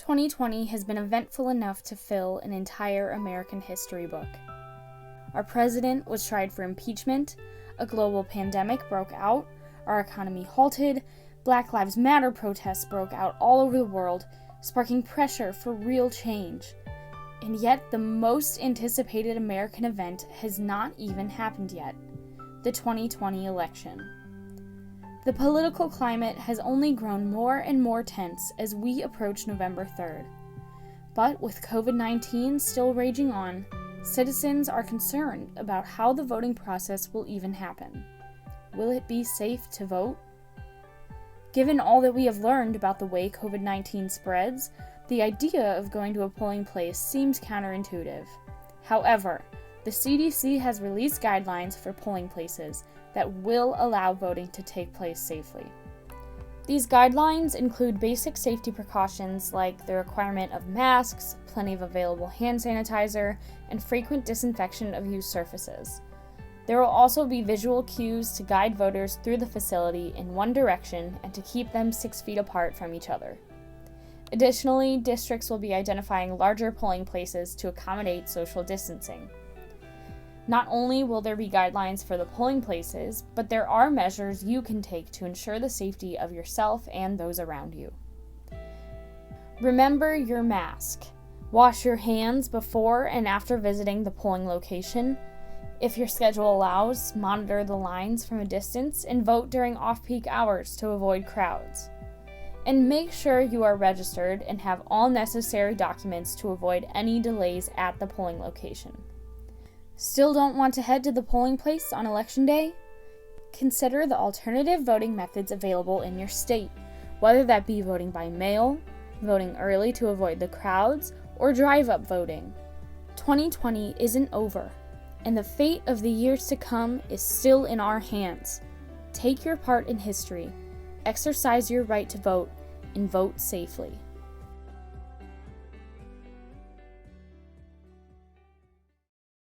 2020 has been eventful enough to fill an entire American history book. Our president was tried for impeachment, a global pandemic broke out, our economy halted, Black Lives Matter protests broke out all over the world, sparking pressure for real change. And yet, the most anticipated American event has not even happened yet: the 2020 election. The political climate has only grown more and more tense as we approach November 3rd. But with COVID-19 still raging on, citizens are concerned about how the voting process will even happen. Will it be safe to vote? Given all that we have learned about the way COVID-19 spreads, the idea of going to a polling place seems counterintuitive. However, the CDC has released guidelines for polling places that will allow voting to take place safely. These guidelines include basic safety precautions like the requirement of masks, plenty of available hand sanitizer, and frequent disinfection of used surfaces. There will also be visual cues to guide voters through the facility in one direction and to keep them 6 feet apart from each other. Additionally, districts will be identifying larger polling places to accommodate social distancing. Not only will there be guidelines for the polling places, but there are measures you can take to ensure the safety of yourself and those around you. Remember your mask. Wash your hands before and after visiting the polling location. If your schedule allows, monitor the lines from a distance and vote during off-peak hours to avoid crowds. And make sure you are registered and have all necessary documents to avoid any delays at the polling location. Still don't want to head to the polling place on Election Day? Consider the alternative voting methods available in your state, whether that be voting by mail, voting early to avoid the crowds, or drive-up voting. 2020 isn't over, and the fate of the years to come is still in our hands. Take your part in history, exercise your right to vote, and vote safely.